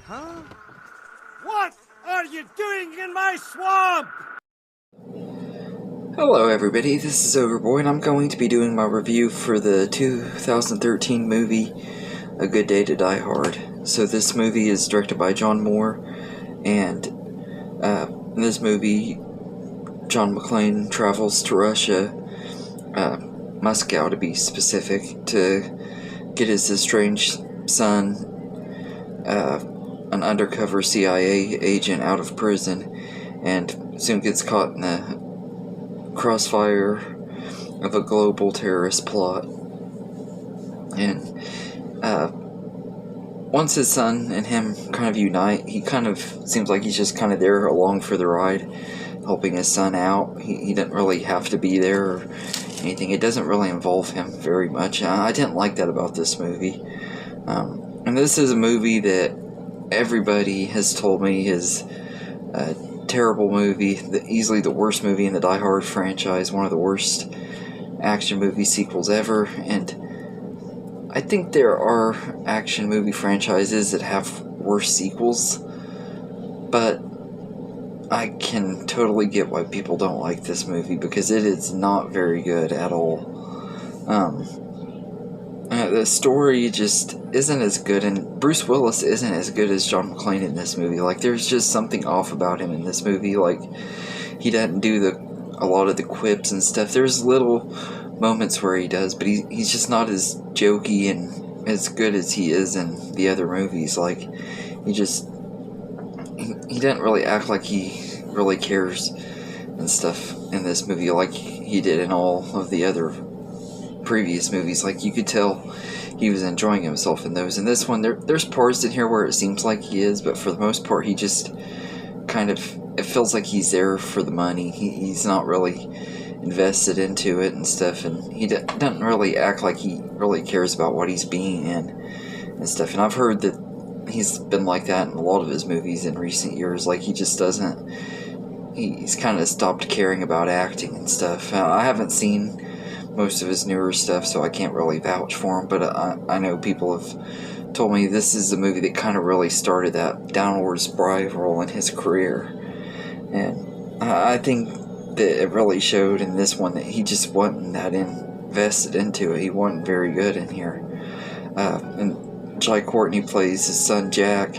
Huh? What are you doing in my swamp? Hello everybody, this is Overboy and I'm going to be doing my review for the 2013 movie A Good Day to Die Hard. So this movie is directed by John Moore, and in this movie John McClane travels to Russia, Moscow to be specific, to get his estranged son, an undercover CIA agent, out of prison, and soon gets caught in the crossfire of a global terrorist plot. And once his son and him kind of unite, he kind of seems like he's just kind of there along for the ride, helping his son out. He didn't really have to be there or anything. It doesn't really involve him very much. I didn't like that about this movie. And this is a movie that everybody has told me is terrible movie, easily the worst movie in the Die Hard franchise, one of the worst action movie sequels ever. And I think there are action movie franchises that have worse sequels, but I can totally get why people don't like this movie, because it is not very good at all. The story just isn't as good, and Bruce Willis isn't as good as John McClane in this movie. Like, there's just something off about him in this movie. Like, he doesn't do a lot of the quips and stuff. There's little moments where he does, but he's just not as jokey and as good as he is in the other movies. Like, he didn't really act like he really cares and stuff in this movie like he did in all of the other previous movies. Like, you could tell he was enjoying himself in those. In this one, there's parts in here where it seems like he is, but for the most part, he just kind of, it feels like he's there for the money. He's not really invested into it and stuff, and he doesn't really act like he really cares about what he's being in and stuff. And I've heard that he's been like that in a lot of his movies in recent years. Like, he just doesn't, he's kind of stopped caring about acting and stuff. I haven't seen most of his newer stuff, so I can't really vouch for him, but I know people have told me this is the movie that kind of really started that downward spiral in his career. And I think that it really showed in this one that he just wasn't that invested into it. He wasn't very good in here. And Jai Courtney plays his son Jack,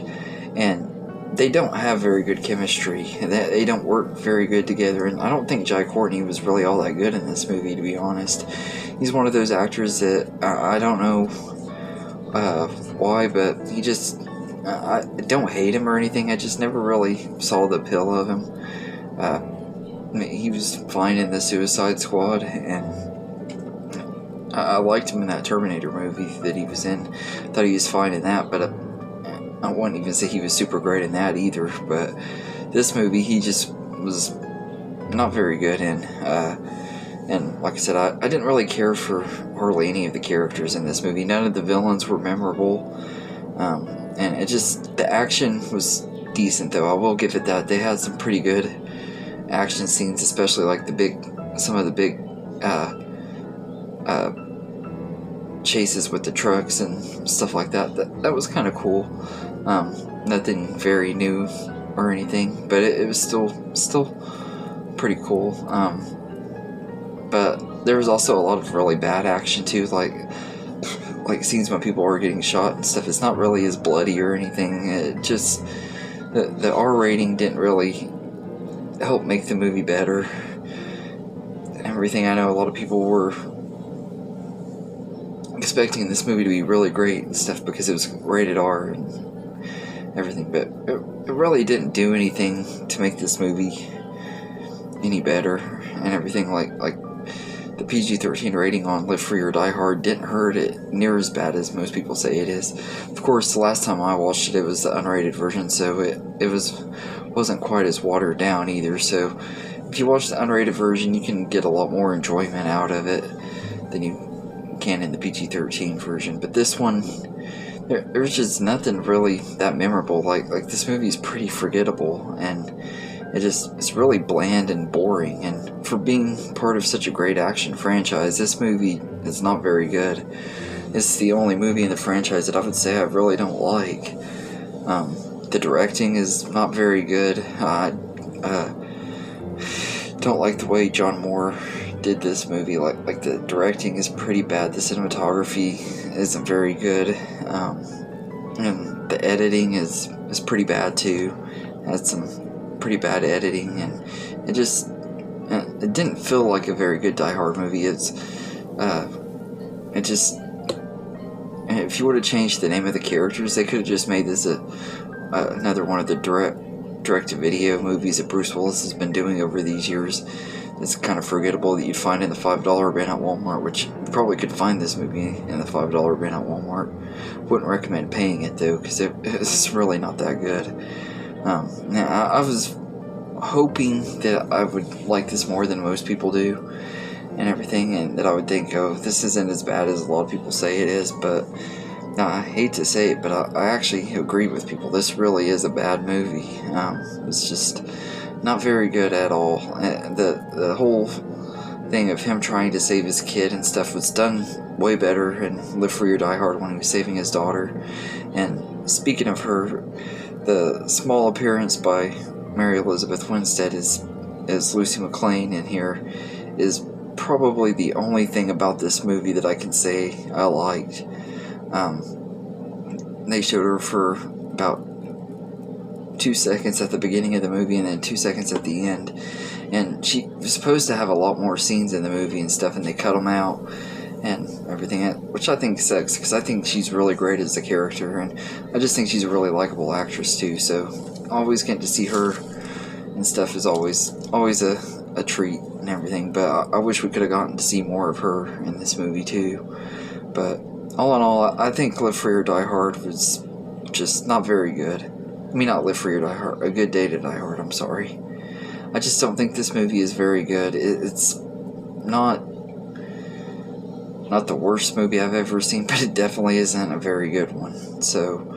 and they don't have very good chemistry. They don't work very good together, and I don't think Jai Courtney was really all that good in this movie, to be honest. He's one of those actors that I don't know why, but he just, I don't hate him or anything. I just never really saw the appeal of him. He was fine in the Suicide Squad, and I liked him in that Terminator movie that he was in. Thought he was fine in that, but I wouldn't even say he was super great in that either. But this movie, he just was not very good in. And like I said, I didn't really care for hardly any of the characters in this movie. None of the villains were memorable. And it just, the action was decent, though. I will give it that. They had some pretty good action scenes, especially like some of the big chases with the trucks and stuff like that. That was kind of cool. Nothing very new or anything, but it was still pretty cool. But there was also a lot of really bad action too, like scenes when people are getting shot and stuff. It's not really as bloody or anything. It just, the R rating didn't really help make the movie better. Everything, I know a lot of people were expecting this movie to be really great and stuff because it was rated R and everything, but it really didn't do anything to make this movie any better and everything. Like the PG-13 rating on Live Free or Die Hard didn't hurt it near as bad as most people say it is. Of course, the last time I watched it was the unrated version, so it wasn't quite as watered down either. So if you watch the unrated version, you can get a lot more enjoyment out of it than you can in the PG-13 version. But this one, there's just nothing really that memorable. Like this movie is pretty forgettable, and it's really bland and boring. And for being part of such a great action franchise, this movie is not very good. It's the only movie in the franchise that I would say I really don't like. The directing is not very good. I don't like the way John Moore did this movie. Like the directing is pretty bad. The cinematography isn't very good, and the editing is pretty bad too. It had some pretty bad editing, and it didn't feel like a very good Die Hard movie. If you would have changed the name of the characters, they could have just made this another one of the direct-to-video movies that Bruce Willis has been doing over these years. It's kind of forgettable that you'd find in the $5 bin at Walmart, which you probably could find this movie in the $5 bin at Walmart. Wouldn't recommend paying it though, because it's really not that good. I was hoping that I would like this more than most people do and everything, and that I would think, oh, this isn't as bad as a lot of people say it is, but I hate to say it, but I actually agree with people. This really is a bad movie. It's just not very good at all. The whole thing of him trying to save his kid and stuff was done way better in Live Free or Die Hard when he was saving his daughter. And speaking of her, the small appearance by Mary Elizabeth Winstead as Lucy McLean in here is probably the only thing about this movie that I can say I liked. They showed her for about 2 seconds at the beginning of the movie and then 2 seconds at the end, and she was supposed to have a lot more scenes in the movie and stuff, and they cut them out and everything, which I think sucks, because I think she's really great as a character, and I just think she's a really likable actress too, so always getting to see her and stuff is always a treat and everything. But I wish we could have gotten to see more of her in this movie too. But all in all, I think Live Free or Die Hard was just not very good. I mean, not Live Free or Die Hard, A Good Day to Die Hard, I'm sorry. I just don't think this movie is very good. It's not the worst movie I've ever seen, but it definitely isn't a very good one. So,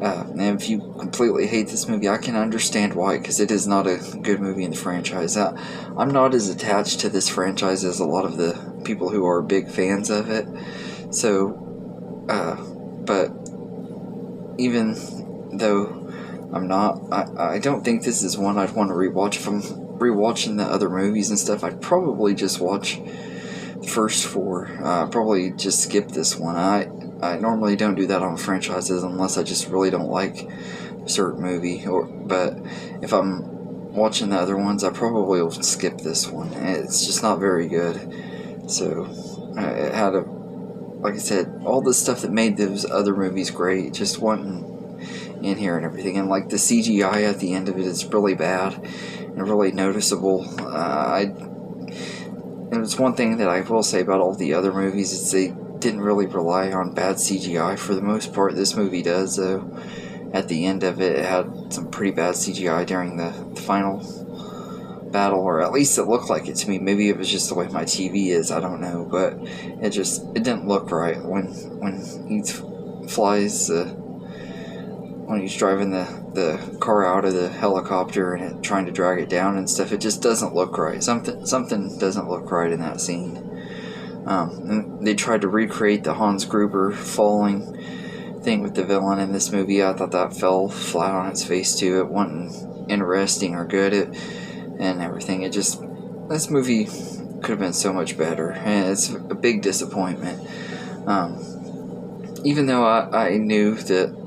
and if you completely hate this movie, I can understand why, because it is not a good movie in the franchise. I'm not as attached to this franchise as a lot of the people who are big fans of it. So, but even though I'm not, I don't think this is one I'd want to rewatch. If I'm rewatching the other movies and stuff, I'd probably just watch the first four. Probably just skip this one. I normally don't do that on franchises unless I just really don't like a certain movie. But if I'm watching the other ones, I probably will skip this one. It's just not very good. So it had like I said, all the stuff that made those other movies great just wasn't in here and everything. And like the CGI at the end of it is really bad and really noticeable. And it's one thing that I will say about all the other movies is they didn't really rely on bad CGI for the most part. This movie does, though. At the end of it, it had some pretty bad CGI during the final battle, or at least it looked like it to me. Maybe it was just the way my TV is, I don't know, but it didn't look right when he flies when he's driving the car out of the helicopter and trying to drag it down and stuff. It just doesn't look right. Something doesn't look right in that scene. And they tried to recreate the Hans Gruber falling thing with the villain in this movie. I thought that fell flat on its face too. It wasn't interesting or good. And everything. This movie could have been so much better, and it's a big disappointment. Even though I knew that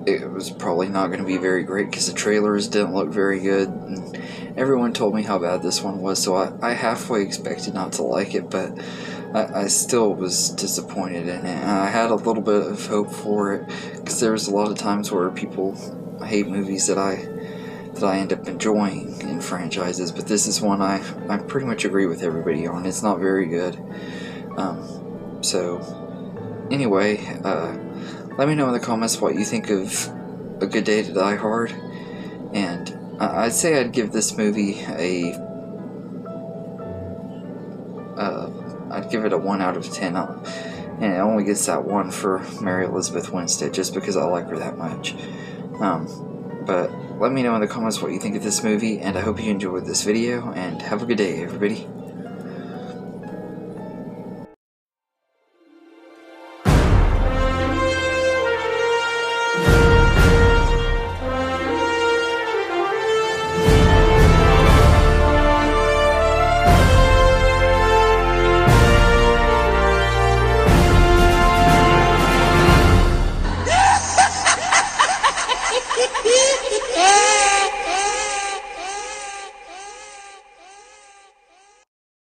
it was probably not going to be very great, because the trailers didn't look very good, and everyone told me how bad this one was, so I halfway expected not to like it, but I still was disappointed in it. I had a little bit of hope for it, because there's a lot of times where people hate movies that I end up enjoying in franchises, but this is one I pretty much agree with everybody on. It's not very good. So anyway, let me know in the comments what you think of A Good Day to Die Hard, and I'd say I'd give this movie I'd give it a 1 out of 10, and it only gets that 1 for Mary Elizabeth Winstead, just because I like her that much. But let me know in the comments what you think of this movie, and I hope you enjoyed this video, and have a good day, everybody.